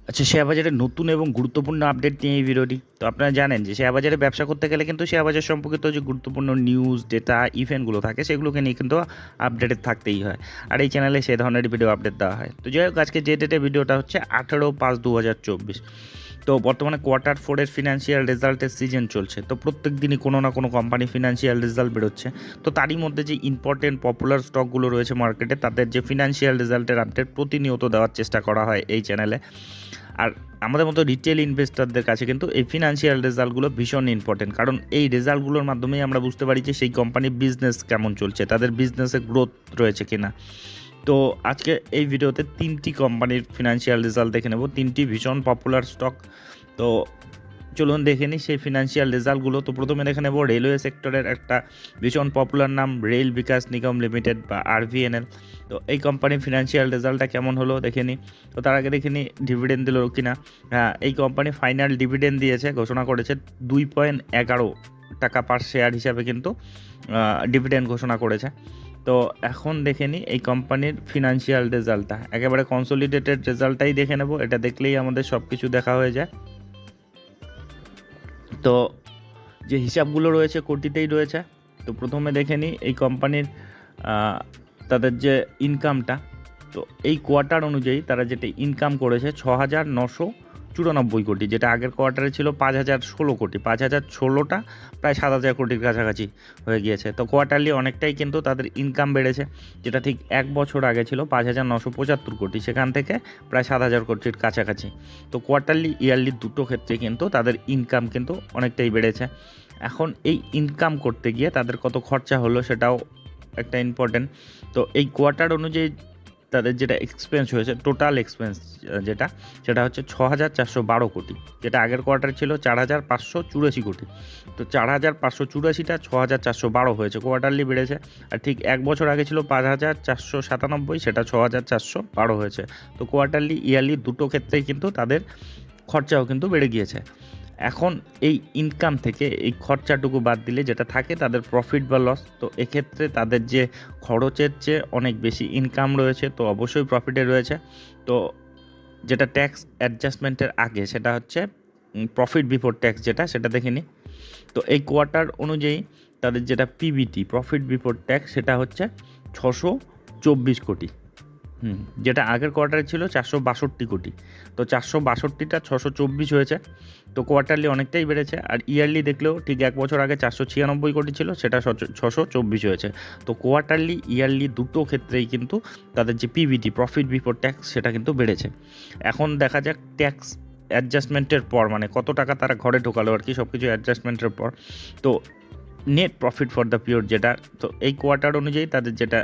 আচ্ছা, শেয়ার বাজারের নতুন এবং গুরুত্বপূর্ণ আপডেট নিয়ে এই ভিডিওটি। তো আপনারা জানেন যে শেয়ার বাজারে ব্যবসা করতে গেলে কিন্তু শেয়ার বাজার সম্পর্কিত যে গুরুত্বপূর্ণ নিউজ, ডেটা, ইভেন্টগুলো থাকে সেগুলোকে নিয়ে কিন্তু আপডেটেড থাকতেই হয়। আর এই চ্যানেলে সেই ধরনের ভিডিও আপডেট দেওয়া হয়। তো যাই হোক, আজকে যে ডেটে ভিডিওটা হচ্ছে 18/5/2024। তো বর্তমানে কোয়ার্টার ফোরের ফিনান্সিয়াল রেজাল্টের সিজন চলছে। তো প্রত্যেক দিনই কোনো না কোনো কোম্পানি ফিনান্সিয়াল রেজাল্ট বেরোচ্ছে। তো তারই মধ্যে যে ইম্পর্টেন্ট পপুলার স্টকগুলো রয়েছে মার্কেটে, তাদের যে ফিনান্সিয়াল রেজাল্টের আপডেট প্রতিনিয়ত দেওয়ার চেষ্টা করা হয় এই চ্যানেলে। আর আমাদের মতো রিটেল ইনভেস্টরদের কাছে কিন্তু এই ফিনান্সিয়াল রেজাল্টগুলো ভীষণ ইম্পর্টেন্ট, কারণ এই রেজাল্টগুলোর মাধ্যমেই আমরা বুঝতে পারি যে সেই কোম্পানির বিজনেস কেমন চলছে, তাদের বিজনেসে গ্রোথ রয়েছে কিনা। তো আজকে এই ভিডিওতে 3টি কোম্পানির ফিনান্সিয়াল রেজাল্ট দেখে নেব, 3টি ভীষণ পপুলার স্টক। তো চলুন দেখে নিই সেই ফিনান্সিয়াল রেজাল্টগুলো। তো প্রথমে দেখে নেব রেলওয়ে সেক্টরের একটা ভীষণ পপুলার নাম, রেল বিকাশ নিগম লিমিটেড বা RVNL। তো এই কোম্পানির ফিনান্সিয়াল রেজাল্টটা কেমন হলো দেখে নিই। তো তার আগে দেখে নিই ডিভিডেন্ড দিল কিনা। হ্যাঁ, এই কোম্পানি ফাইনাল ডিভিডেন্ড দিয়েছে, ঘোষণা করেছে 2.11 টাকা পার শেয়ার হিসাবে কিন্তু ডিভিডেন্ড ঘোষণা করেছে। তো এখন দেখে নিই এই কোম্পানির ফিনান্সিয়াল রেজাল্টটা, একেবারে কনসলিডেটেড রেজাল্টটাই দেখে নেব। এটা দেখলেই আমাদের সব কিছু দেখা হয়ে যায়। তো যে হিসাবগুলো রয়েছে কোটিতেই রয়েছে। তো প্রথমে দেখে নিই এই কোম্পানির তাদের যে ইনকামটা। তো এই কোয়ার্টার অনুযায়ী তারা যেটা ইনকাম করেছে 6,994 কোটি, যেটা আগের কোয়ার্টারে ছিল 5,016 কোটি। 5,016টা প্রায় 7,000 কোটির কাছাকাছি হয়ে গিয়েছে। তো কোয়ার্টারলি অনেকটাই কিন্তু তাদের ইনকাম বেড়েছে, যেটা ঠিক এক বছর আগে ছিল 5,975 কোটি, সেখান থেকে প্রায় 7,000 কোটির কাছাকাছি। তো কোয়ার্টারলি ইয়ারলি দুটো ক্ষেত্রে কিন্তু তাদের ইনকাম কিন্তু অনেকটাই বেড়েছে। এখন এই ইনকাম করতে গিয়ে তাদের কত খরচা হলো সেটাও একটা ইম্পর্টেন্ট। তো এই কোয়ার্টার অনুযায়ী তাদের যেটা এক্সপেন্স হয়েছে, টোটাল এক্সপেন্স যেটা, সেটা হচ্ছে 6,412 কোটি, যেটা আগের কোয়ার্টার ছিল 4,584 কোটি। তো 4,584টা 6,412 হয়েছে, কোয়ার্টারলি বেড়েছে। আর ঠিক এক বছর আগে ছিল 5,497, সেটা 6,412 হয়েছে। তো কোয়ার্টারলি ইয়ারলি দুটো ক্ষেত্রেই কিন্তু তাদের খরচাও কিন্তু বেড়ে গিয়েছে। এখন এই ইনকাম থেকে এই খরচাটুকু বাদ দিলে যেটা থাকে তাদের প্রফিট বা লস, তো এক্ষেত্রে তাদের যে খরচের চেয়ে অনেক বেশি ইনকাম রয়েছে, তো অবশ্যই প্রফিটে রয়েছে। তো যেটা ট্যাক্স অ্যাডজাস্টমেন্টের আগে সেটা হচ্ছে প্রফিট বিফোর ট্যাক্স, যেটা সেটা দেখে নিই। তো এই কোয়ার্টার অনুযায়ী তাদের যেটা পিবিটি, প্রফিট বিফোর ট্যাক্স, সেটা হচ্ছে 624 কোটি। যেটা আগের কোয়ার্টারে ছিল 462 কোটি। তো 462টা 624 হয়েছে। তো কোয়ার্টারলি অনেকটাই বেড়েছে। আর ইয়ারলি দেখলেও ঠিক এক বছর আগে 496 কোটি ছিল, সেটা 624 হয়েছে। তো কোয়ার্টারলি ইয়ারলি দুটো ক্ষেত্রেই কিন্তু তাদের যে পিবিটি, প্রফিট বিফোর ট্যাক্স, সেটা কিন্তু বেড়েছে। এখন দেখা যাক ট্যাক্স অ্যাডজাস্টমেন্টের পর, মানে কত টাকা তারা ঘরে ঢোকালো আর কি, সব কিছু অ্যাডজাস্টমেন্টের পর। তো net profit for the period যেটা, তো এই কোয়ার্টার অনুযায়ী তাদের যেটা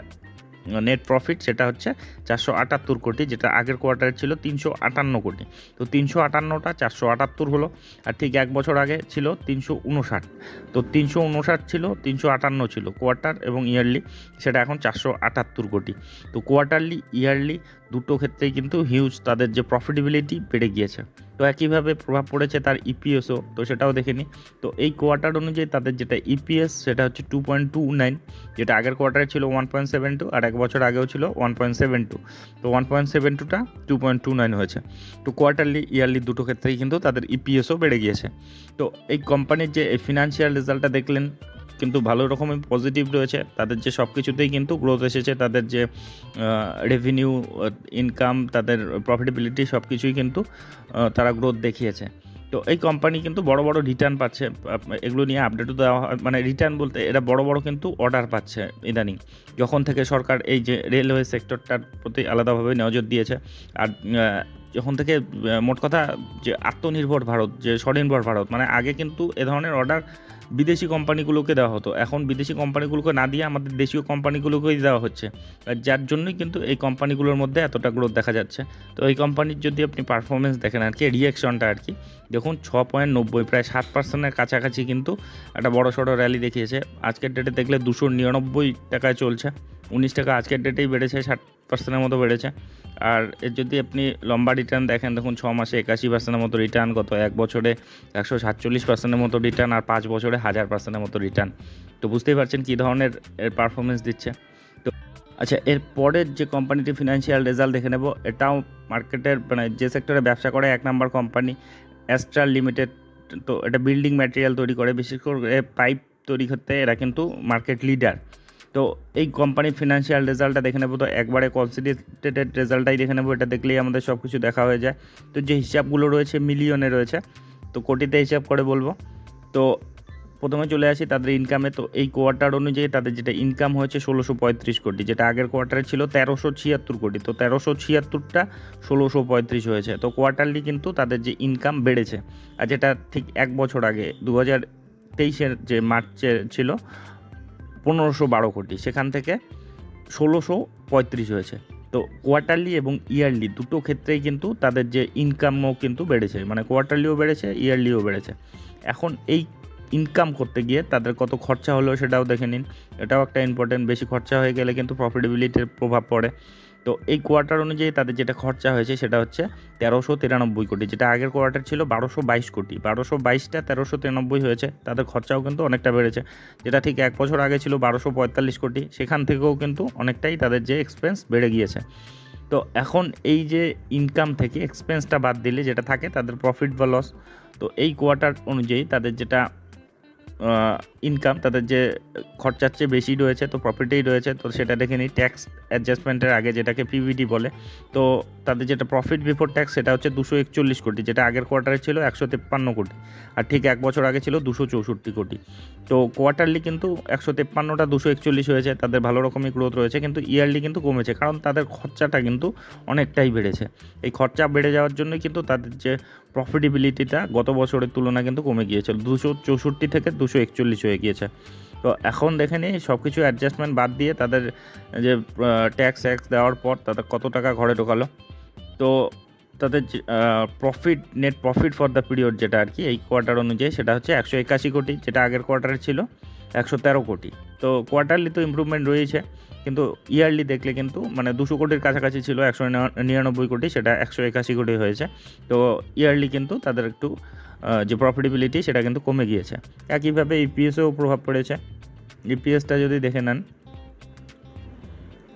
নেট প্রফিট সেটা হচ্ছে 478 কোটি, যেটা আগের কোয়ার্টারে ছিল 358 কোটি। তো 358টা 478 হলো। আর ঠিক এক বছর আগে ছিল 359। তো 359 ছিল, 358 ছিল কোয়ার্টার এবং ইয়ারলি, সেটা এখন 478 কোটি। তো কোয়ার্টারলি ইয়ারলি দুটো ক্ষেত্রেই কিন্তু হিউজ তাদের যে প্রফিটেবিলিটি বেড়ে গিয়েছে। তো একইভাবে প্রভাব পড়েছে তার ইপিএসও, তো সেটাও দেখে নিই। তো এই কোয়ার্টার অনুযায়ী তাদের যেটা ইপিএস সেটা হচ্ছে 2.29, যেটা আগের কোয়ার্টারে ছিল 1.72, আর এক বছর আগেও ছিল 1.72। তো 1.72টা 2.29 হয়েছে। তো কোয়ার্টারলি ইয়ারলি দুটো ক্ষেত্রেই কিন্তু তাদের ইপিএসও বেড়ে গিয়েছে। তো এই কোম্পানির যে ফিনান্সিয়াল রেজাল্টটা দেখলেন কিন্তু ভালো রকমের পজিটিভ রয়েছে, তাদের যে সব কিছুতেই কিন্তু গ্রোথ এসেছে, তাদের যে রেভিনিউ, ইনকাম, তাদের প্রফিটেবিলিটি সব কিছুই কিন্তু তারা গ্রোথ দেখিয়েছে। তো এই কোম্পানি কিন্তু বড় বড় রিটার্ন পাচ্ছে, এগুলো নিয়ে আপডেটও দেওয়া হয়। মানে রিটার্ন বলতে এরা বড় বড় কিন্তু অর্ডার পাচ্ছে ইদানিং, যখন থেকে সরকার এই যে রেলওয়ে সেক্টরটার প্রতি আলাদাভাবে নজর দিয়েছে। আর যখন থেকে মোট কথা যে আত্মনির্ভর ভারত, যে স্বনির্ভর ভারত, মানে আগে কিন্তু এ ধরনের অর্ডার বিদেশি কোম্পানিগুলোকে দেওয়া হতো, এখন বিদেশি কোম্পানিগুলোকে না দিয়ে আমাদের দেশীয় কোম্পানিগুলোকেই দেওয়া হচ্ছে, যার জন্যই কিন্তু এই কোম্পানিগুলোর মধ্যে এতটা গ্রোথ দেখা যাচ্ছে। তো এই কোম্পানির যদি আপনি পারফরমেন্স দেখেন আর কি, রিয়াকশনটা আর কি, দেখুন 6.90, প্রায় 7%-এর কাছাকাছি কিন্তু একটা বড় সড়ো র্যালি দেখিয়েছে। আজকের ডেটে দেখলে 299 টাকায় চলছে, 19 টাকা আজকের ডেটেই বেড়েছে, 60%-এর মতো বেড়েছে। আর এর যদি আপনি লম্বা রিটার্ন দেখেন, দেখুন 6 মাসে 81%-এর মতো রিটার্ন, গত এক বছরে 147%-এর মতো রিটার্ন, আর 5 বছরে 1000%-এর মতো রিটার্ন। তো বুঝতেই পারছেন কী ধরনের এর পারফরমেন্স দিচ্ছে। তো আচ্ছা, এর পরের যে কোম্পানিটির ফিনান্সিয়াল রেজাল্ট দেখে নেব। এটাও মার্কেটের মানে যে সেক্টরে ব্যবসা করে 1 নম্বর কোম্পানি অ্যাস্ট্রাল লিমিটেড। তো এটা বিল্ডিং ম্যাটেরিয়াল তৈরি করে, বিশেষ করে পাইপ তৈরি করতে এরা কিন্তু মার্কেট লিডার। তো এই কোম্পানির ফিনান্সিয়াল রেজাল্টটা দেখে নেব। তো একবারে কনসিডারেটেড রেজাল্টটাই দেখে নেব, এটা দেখলেই আমাদের সব কিছু দেখা হয়ে যায়। তো যে হিসাবগুলো রয়েছে মিলিয়নে রয়েছে, তো কোটিতে হিসাব করে বলবো। তো প্রথমে চলে আসি তাদের ইনকামে। তো এই কোয়ার্টার অনুযায়ী তাদের যেটা ইনকাম হয়েছে 1635 কোটি, যেটা আগের কোয়ার্টারে ছিল 1376 কোটি। তো 1376টা 1635 হয়েছে। তো কোয়ার্টারলি কিন্তু তাদের যে ইনকাম বেড়েছে, আর যেটা ঠিক এক বছর আগে 2023-এর যে মার্চে ছিল 1512 কোটি, সেখান থেকে 1635 হয়েছে। তো কোয়ার্টারলি এবং ইয়ারলি দুটো ক্ষেত্রেই কিন্তু তাদের যে ইনকামও কিন্তু বেড়েছে, মানে কোয়ার্টারলিও বেড়েছে, ইয়ারলিও বেড়েছে। এখন এই ইনকাম করতে গিয়ে তাদের কত খরচা হলো সেটাও দেখে নিন। এটাও একটা ইম্পর্টেন্ট। বেশি খরচা হয়ে গেলে কিন্তু প্রফিটেবিলিটির প্রভাব পড়ে। তো এই কোয়ার্টার অনুযায়ী তাদের যেটা খরচা হয়েছে সেটা হচ্ছে 1393 কোটি, যেটা আগের কোয়ার্টার ছিল 1222 কোটি। 1222টা 1393 হয়েছে, তাদের খরচাও কিন্তু অনেকটা বেড়েছে। যেটা ঠিক এক বছর আগে ছিল 1245 কোটি, সেখান থেকেও কিন্তু অনেকটাই তাদের যে এক্সপেন্স বেড়ে গিয়েছে। তো এখন এই যে ইনকাম থেকে এক্সপেন্সটা বাদ দিলে যেটা থাকে তাদের প্রফিট বা লস। তো এই কোয়ার্টার অনুযায়ী তাদের যেটা ইনকাম, তাদের যে খরচার চেয়ে বেশি রয়েছে, তো প্রফিটেই রয়েছে। তো সেটা দেখে নিই ট্যাক্স অ্যাডজাস্টমেন্টের আগে, যেটাকে পিবিটি বলে। তো তাদের যেটা প্রফিট বিফোর ট্যাক্স সেটা হচ্ছে 241 কোটি, যেটা আগের কোয়ার্টারে ছিল 153 কোটি, আর ঠিক এক বছর আগে ছিল 264 কোটি। তো কোয়ার্টারলি কিন্তু 153টা 241 হয়েছে, তাদের ভালো রকমই গ্রোথ রয়েছে। কিন্তু ইয়ারলি কিন্তু কমেছে, কারণ তাদের খরচাটা কিন্তু অনেকটাই বেড়েছে। এই খরচা বেড়ে যাওয়ার জন্যই কিন্তু তাদের যে প্রফিটেবিলিটিটা গত বছরের তুলনায় কিন্তু কমে গিয়েছে, 264 থেকে 241 হয়ে গিয়েছে। তো এখন দেখে নিই সব কিছু অ্যাডজাস্টমেন্ট বাদ দিয়ে তাদের যে ট্যাক্স দেওয়ার পর তাদের কত টাকা ঘরে ঢোকালো। তো তাদের net profit for the period যেটা আর কি এই কোয়ার্টার অনুযায়ী সেটা হচ্ছে 181 কোটি, যেটা আগের কোয়ার্টারে ছিল 113 কোটি। তো কোয়ার্টারলি তো ইমপ্রুভমেন্ট রয়েছে, কিন্তু ইয়ারলি দেখলে কিন্তু মানে 200 কোটির কাছাকাছি ছিল, 199 কোটি, সেটা 181 কোটি হয়েছে। তো ইয়ারলি কিন্তু তাদের একটু যে প্রফিটেবিলিটি সেটা কিন্তু কমে গিয়েছে। একইভাবে ইপিএসেও প্রভাব পড়েছে। ইপিএসটা যদি দেখে নেন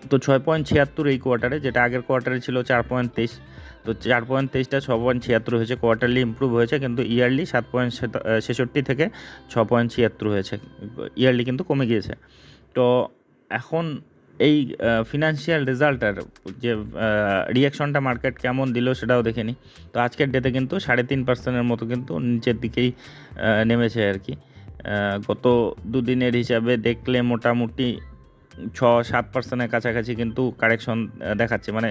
তো 6.76 এই কোয়ার্টারে, যেটা আগের কোয়ার্টারে ছিল 4.23। তো 4.23টা 6.76 হয়েছে, কোয়ার্টারলি ইমপ্রুভ হয়েছে। কিন্তু ইয়ারলি 7.66 থেকে 6.76 হয়েছে, ইয়ারলি কিন্তু কমে গিয়েছে। তো এখন এই ফিনান্সিয়াল রেজাল্টের যে রিয়াকশনটা মার্কেট কেমন দিল সেটাও দেখে নিই। তো আজকের ডেতে কিন্তু 3.5%-এর মতো কিন্তু নিচের দিকেই নেমেছে আর কি। গত দুদিনের হিসাবে দেখলে মোটামুটি 6-7%-এর কাছাকাছি কিন্তু কারেকশন দেখাচ্ছে। মানে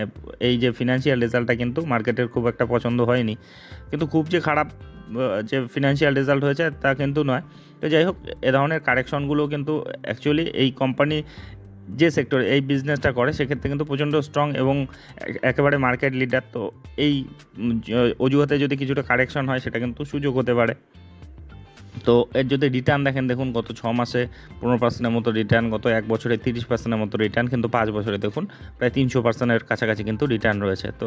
এই যে ফিনান্সিয়াল রেজাল্টটা কিন্তু মার্কেটের খুব একটা পছন্দ হয়নি, কিন্তু খুব যে খারাপ যে ফিনান্সিয়াল রেজাল্ট হয়েছে তা কিন্তু নয়। তো যাই হোক, এ ধরনের কারেকশনগুলো কিন্তু অ্যাকচুয়ালি এই কোম্পানি যে সেক্টরে এই বিজনেসটা করে সেক্ষেত্রে কিন্তু প্রচণ্ড স্ট্রং এবং একেবারে মার্কেট লিডার। তো এই অজুহাতে যদি কিছুটা কারেকশন হয় সেটা কিন্তু সুযোগ হতে পারে। তো এর যদি রিটার্ন দেখেন, দেখুন গত 6 মাসে 15%-এর মতো রিটার্ন, গত এক বছরে 30%-এর মতো রিটার্ন, কিন্তু 5 বছরে দেখুন প্রায় 300%-এর কাছাকাছি কিন্তু রিটার্ন রয়েছে। তো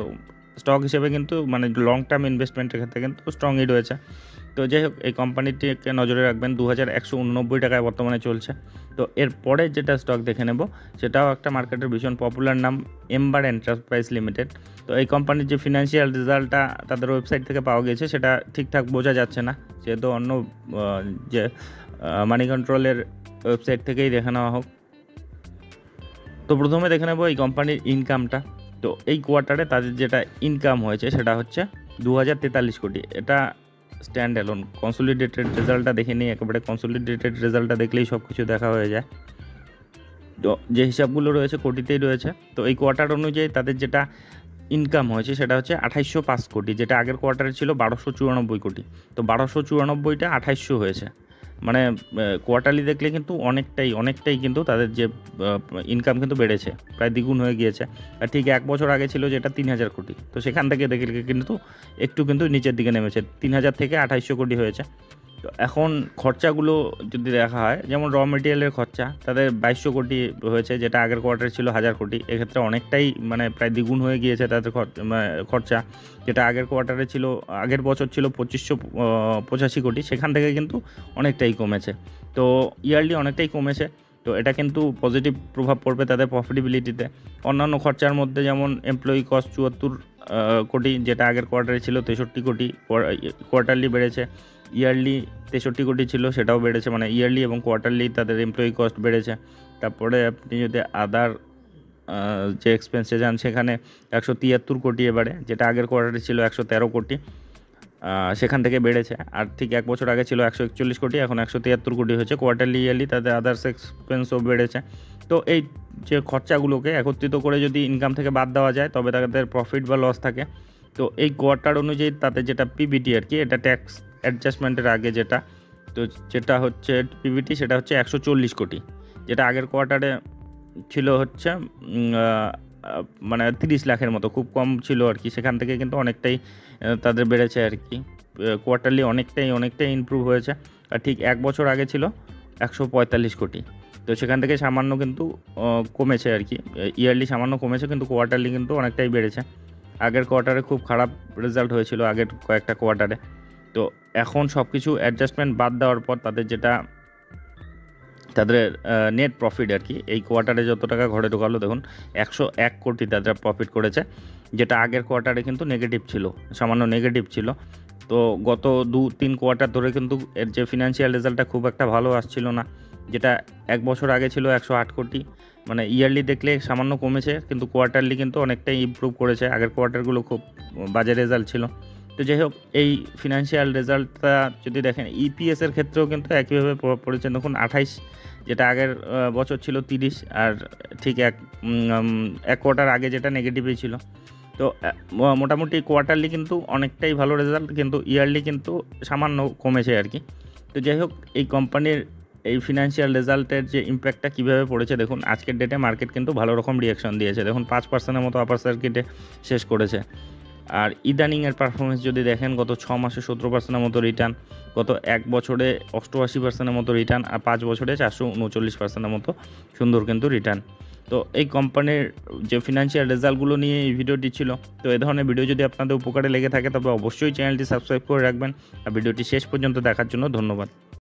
স্টক হিসেবে কিন্তু মানে লং টার্ম ইনভেস্টমেন্টের ক্ষেত্রে কিন্তু স্ট্রংই রয়েছে। তো যাই হোক, এই কোম্পানিটিকে নজরে রাখবেন। 2189 টাকায় বর্তমানে চলছে। তো এর পরে যেটা স্টক দেখে নেব সেটাও একটা মার্কেটের ভীষণ পপুলার নাম, এম্বার এন্টারপ্রাইজ লিমিটেড। তো এই কোম্পানির যে ফিনান্সিয়াল রেজাল্টটা তাদের ওয়েবসাইট থেকে পাওয়া গিয়েছে সেটা ঠিকঠাক বোঝা যাচ্ছে না, যেহেতু অন্য যে মানি কন্ট্রোলের ওয়েবসাইট থেকেই দেখে নেওয়া হোক। তো প্রথমে দেখে নেব এই কোম্পানির ইনকামটা। তো এই কোয়ার্টারে তাদের যেটা ইনকাম হয়েছে সেটা হচ্ছে 2043 কোটি। এটা স্ট্যান্ড অ্যালোন। কনসলিডেটেড রেজাল্টটা দেখে নিই, একেবারে কনসলিডেটেড রেজাল্টটা দেখলেই সব কিছু দেখা হয়ে যায়। তো যে হিসাবগুলো রয়েছে কোটিতেই রয়েছে। তো এই কোয়ার্টার অনুযায়ী তাদের যেটা ইনকাম হয়েছে সেটা হচ্ছে 2805 কোটি, যেটা আগের কোয়ার্টারে ছিল 1294 কোটি। তো 1294টা 2800 হয়েছে, মানে কোয়ার্টারলি দেখলে কিন্তু অনেকটাই কিন্তু তাদের যে ইনকাম কিন্তু বেড়েছে, প্রায় দ্বিগুণ হয়ে গিয়েছে। আর ঠিক এক বছর আগে ছিল যেটা 3000 কোটি। তো সেখান থেকে দেখলে কিন্তু একটু কিন্তু নিচের দিকে নেমেছে, 3000 থেকে 2800 কোটি হয়েছে। তো এখন খরচাগুলো যদি দেখা হয়, যেমন র মেটেরিয়ালের খরচা তাদের 2200 কোটি হয়েছে, যেটা আগের কোয়ার্টারে ছিল 1000 কোটি। এক্ষেত্রে অনেকটাই মানে প্রায় দ্বিগুণ হয়ে গিয়েছে তাদের খরচা, যেটা আগের কোয়ার্টারে ছিল, আগের বছর ছিল 2585 কোটি, সেখান থেকে কিন্তু অনেকটাই কমেছে। তো ইয়ারলি অনেকটাই কমেছে। তো তো এটা কিন্তু পজিটিভ প্রভাব পড়বে তাদের প্রফিটেবিলিটিতে। অন্যান্য খরচার মধ্যে যেমন এমপ্লয়ি কস্ট ৭৪ কোটি, যেটা আগের কোয়ার্টারে ছিল ৬৩ কোটি, কোয়ার্টারলি বেড়েছে। ইয়ারলি ৬৩ কোটি ছিল, সেটাও বেড়েছে, মানে ইয়ারলি এবং কোয়ার্টারলি তাদের এমপ্লয়ি কস্ট বেড়েছে। তারপরে আপনি যদি আদার যে এক্সপেন্সে যান সেখানে ১৭৩ কোটি এবারে, যেটা আগের কোয়ার্টারে ছিল ১১৩ কোটি, সেখান থেকে বেড়েছে। আর ঠিক 1 বছর আগে ছিল ১৪১ কোটি, এখন ১৭৩ কোটি হয়েছে। কোয়ার্টারলি ইয়ারলি তাদের আদার্স এক্সপেন্সও বেড়েছে। তো এই যে খরচাগুলোকে একত্রিত করে যদি ইনকাম থেকে বাদ দেওয়া যায় তবে তাদের প্রফিট বা লস থাকে। তো এই কোয়ার্টার অনুযায়ী তাতে যেটা পিবিটি আর কি, এটা ট্যাক্স অ্যাডজাস্টমেন্টের আগে যেটা, তো যেটা হচ্ছে পিবিটি সেটা হচ্ছে ১৪০ কোটি, যেটা আগের কোয়ার্টারে ছিল হচ্ছে মানে 30 লাখের মতো, খুব কম ছিল আর কি। সেখান থেকে কিন্তু অনেকটাই তাদের বেড়েছে আর কি, কোয়ার্টারলি অনেকটাই ইমপ্রুভ হয়েছে। আর ঠিক 1 বছর আগে ছিল ১৪৫ কোটি, তো সেখান থেকে সামান্য কিন্তু কমেছে আর কি, ইয়ারলি সামান্য কমেছে, কিন্তু কোয়ার্টারলি কিন্তু অনেকটাই বেড়েছে। আগের কোয়ার্টারে খুব খারাপ রেজাল্ট হয়েছিল আগের কয়েকটা কোয়ার্টারে। তো এখন সব কিছু অ্যাডজাস্টমেন্ট বাদ দেওয়ার পর তাদের যেটা তাদের নেট প্রফিট আর কি, এই কোয়ার্টারে যত টাকা ঘরে ঢোকালো দেখুন ১০১ কোটি তাদের প্রফিট করেছে, যেটা আগের কোয়ার্টারে কিন্তু নেগেটিভ ছিল, সামান্য নেগেটিভ ছিল। তো গত ২-৩ কোয়ার্টার ধরে কিন্তু এর যে ফিনান্সিয়াল রেজাল্টটা খুব একটা ভালো আসছিল না, যেটা 1 বছর আগে ছিল ১০৮ কোটি, মানে ইয়ারলি দেখলে সামান্য কমেছে, কিন্তু কোয়ার্টারলি কিন্তু অনেকটাই ইমপ্রুভ করেছে। আগের কোয়ার্টারগুলো খুব বাজে রেজাল্ট ছিল। তো যাই হোক, এই ফিনান্সিয়াল রেজাল্টটা যদি দেখেন ইপিএসের ক্ষেত্রেও কিন্তু একইভাবে পড়েছে। দেখুন ২৮, যেটা আগের বছর ছিল ৩০, আর ঠিক এক কোয়ার্টার আগে যেটা নেগেটিভই ছিল। তো মোটামুটি কোয়ার্টারলি কিন্তু অনেকটাই ভালো রেজাল্ট, কিন্তু ইয়ারলি কিন্তু সামান্য কমেছে আর কি। তো যাই হোক, এই কোম্পানির এই ফিনান্সিয়াল রেজাল্টের যে ইম্প্যাক্টটা কীভাবে পড়েছে দেখুন, আজকের ডেটে মার্কেট কিন্তু ভালো রকম রিয়াকশন দিয়েছে। দেখুন ৫%-এর মতো আপার সার্কিটে শেষ করেছে। আর ইদানিংয়ের পারফরমেন্স যদি দেখেন, গত 6 মাসে 17%-এর মতো রিটার্ন, গত 1 বছরে 88%-এর মতো রিটার্ন, আর 5 বছরে 439%-এর মতো সুন্দর কিন্তু রিটার্ন। তো এই কোম্পানির যে ফিনান্সিয়াল রেজাল্টগুলো নিয়ে এই ভিডিওটি ছিল। তো এই ধরনের ভিডিও যদি আপনাদের উপকারে লেগে থাকে তবে অবশ্যই চ্যানেলটি সাবস্ক্রাইব করে রাখবেন। আর ভিডিওটি শেষ পর্যন্ত দেখার জন্য ধন্যবাদ।